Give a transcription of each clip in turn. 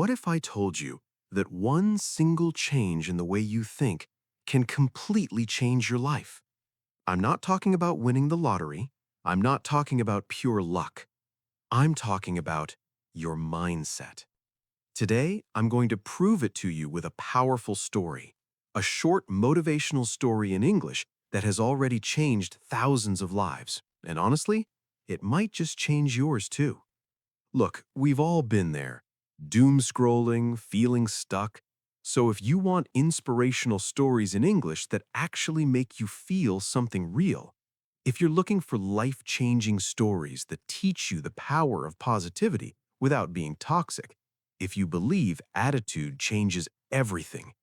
What if I told you that one single change in the way you think can completely change your life? I'm not talking about winning the lottery. I'm not talking about pure luck. I'm talking about your mindset. Today, I'm going to prove it to you with a powerful story, a short motivational story in English that has already changed thousands of lives. And honestly, it might just change yours too. Look, we've all been there, doom scrolling, feeling stuck. So if you want inspirational stories in English that actually make you feel something real, if you're looking for life-changing stories that teach you the power of positivity without being toxic, if you believe attitude changes everything,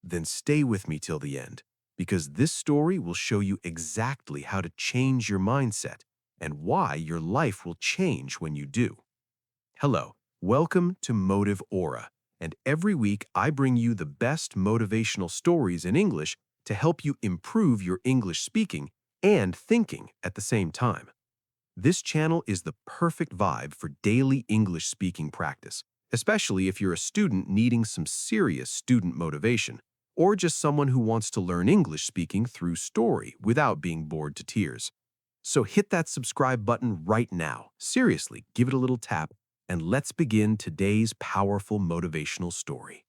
then stay with me till the end, because this story will show you exactly how to change your mindset and why your life will change when you do. Hello, welcome to Motive Aura, and every week I bring you the best motivational stories in English to help you improve your English speaking and thinking at the same time. This channel is the perfect vibe for daily English speaking practice, especially if you're a student needing some serious student motivation, or just someone who wants to learn English speaking through story without being bored to tears. So hit that subscribe button right now. Seriously, give it a little tap, and let's begin today's powerful motivational story.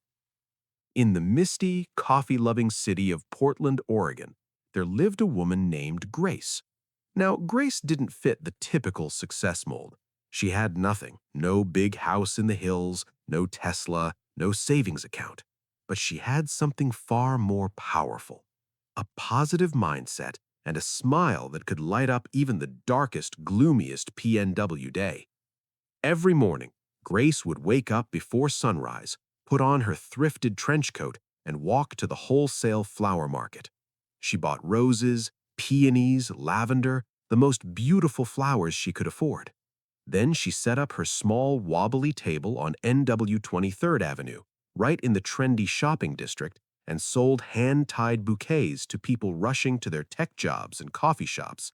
In the misty, coffee-loving city of Portland, Oregon, there lived a woman named Grace. Now, Grace didn't fit the typical success mold. She had nothing, no big house in the hills, no Tesla, no savings account. But she had something far more powerful, a positive mindset and a smile that could light up even the darkest, gloomiest PNW day. Every morning, Grace would wake up before sunrise, put on her thrifted trench coat, and walk to the wholesale flower market. She bought roses, peonies, lavender, the most beautiful flowers she could afford. Then she set up her small, wobbly table on NW 23rd Avenue, right in the trendy shopping district, and sold hand-tied bouquets to people rushing to their tech jobs and coffee shops.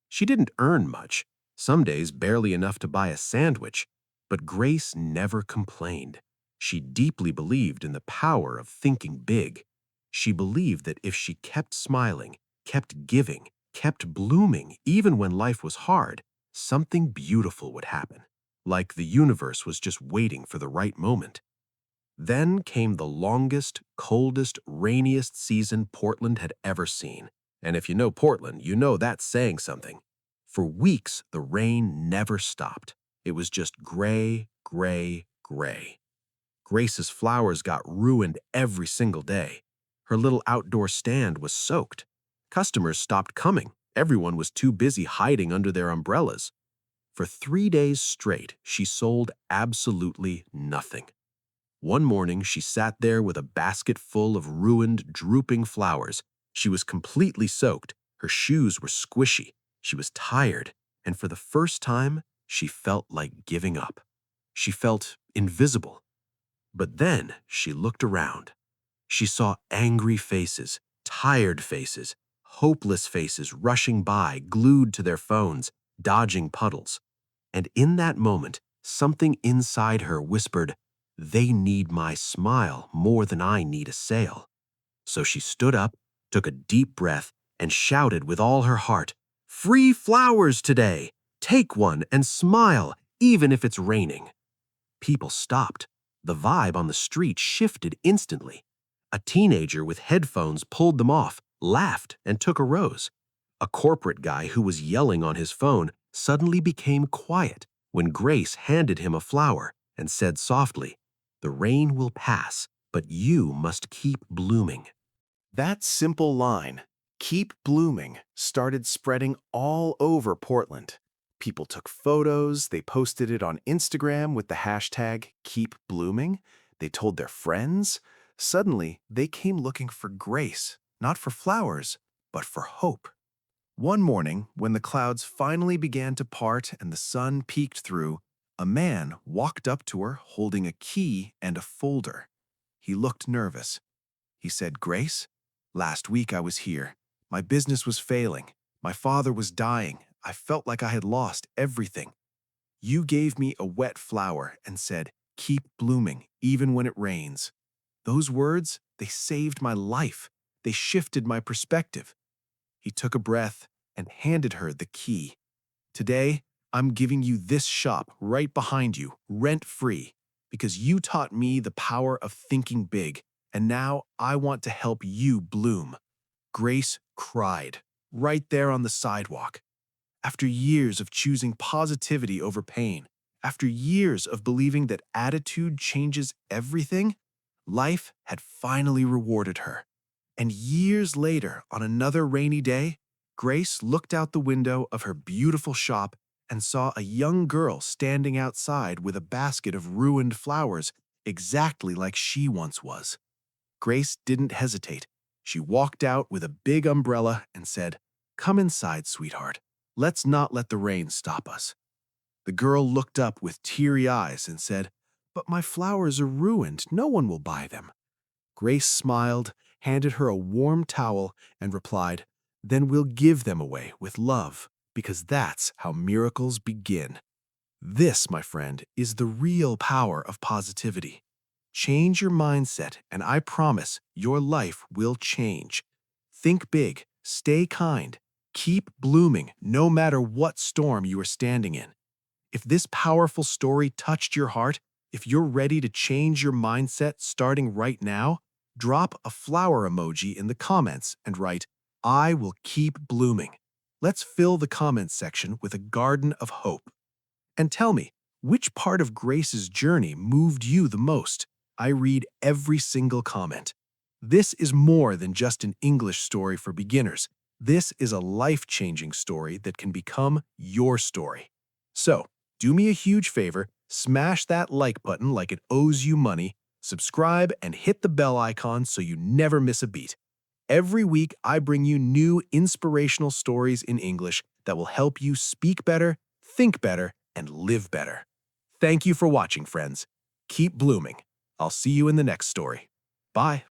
She didn't earn much, some days barely enough to buy a sandwich, but Grace never complained. She deeply believed in the power of thinking big. She believed that if she kept smiling, kept giving, kept blooming, even when life was hard, something beautiful would happen, like the universe was just waiting for the right moment. Then came the longest, coldest, rainiest season Portland had ever seen. And if you know Portland, you know that's saying something. For weeks, the rain never stopped. It was just gray, gray, gray. Grace's flowers got ruined every single day. Her little outdoor stand was soaked. Customers stopped coming. Everyone was too busy hiding under their umbrellas. For 3 days straight, she sold absolutely nothing. One morning, she sat there with a basket full of ruined, drooping flowers. She was completely soaked. Her shoes were squishy. She was tired, and for the first time, she felt like giving up. She felt invisible. But then she looked around. She saw angry faces, tired faces, hopeless faces rushing by, glued to their phones, dodging puddles. And in that moment, something inside her whispered, "They need my smile more than I need a sale." So she stood up, took a deep breath, and shouted with all her heart, "Free flowers today! Take one and smile, even if it's raining." People stopped. The vibe on the street shifted instantly. A teenager with headphones pulled them off, laughed, and took a rose. A corporate guy who was yelling on his phone suddenly became quiet when Grace handed him a flower and said softly, "The rain will pass, but you must keep blooming." That simple line, "keep blooming," started spreading all over Portland. People took photos, they posted it on Instagram with the hashtag keep blooming. They told their friends. Suddenly, they came looking for Grace, not for flowers, but for hope. One morning, when the clouds finally began to part and the sun peeked through, a man walked up to her holding a key and a folder. He looked nervous. He said, "Grace, last week I was here. My business was failing. My father was dying. I felt like I had lost everything. You gave me a wet flower and said, Keep blooming, even when it rains. Those words, they saved my life. They shifted my perspective. He took a breath and handed her the key. Today, I'm giving you this shop right behind you, rent-free, because you taught me the power of thinking big, and now I want to help you bloom. Grace cried, right there on the sidewalk. After years of choosing positivity over pain, after years of believing that attitude changes everything, life had finally rewarded her. And years later, on another rainy day, Grace looked out the window of her beautiful shop and saw a young girl standing outside with a basket of ruined flowers, exactly like she once was. Grace didn't hesitate. She walked out with a big umbrella and said, "Come inside, sweetheart. Let's not let the rain stop us." The girl looked up with teary eyes and said, "But my flowers are ruined. No one will buy them." Grace smiled, handed her a warm towel, and replied, "Then we'll give them away with love, because that's how miracles begin." This, my friend, is the real power of positivity. Change your mindset, and I promise your life will change. Think big, stay kind, keep blooming no matter what storm you are standing in. If this powerful story touched your heart, if you're ready to change your mindset starting right now, drop a flower emoji in the comments and write, "I will keep blooming." Let's fill the comments section with a garden of hope. And tell me, which part of Grace's journey moved you the most? I read every single comment. This is more than just an English story for beginners. This is a life-changing story that can become your story. So, do me a huge favor, smash that like button like it owes you money, subscribe, and hit the bell icon so you never miss a beat. Every week, I bring you new inspirational stories in English that will help you speak better, think better, and live better. Thank you for watching, friends. Keep blooming. I'll see you in the next story. Bye.